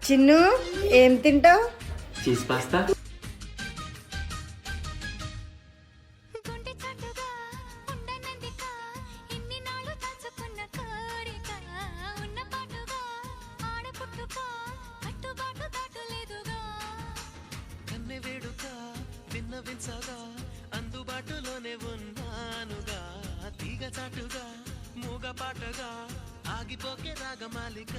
చిన్ను ఏం తింటావు? Cheese pasta. అందుబాటులోనే ఉన్నానుగా తీగ చాటుగా మూగ పాటగా ఆగిపోకే రాగమాలిక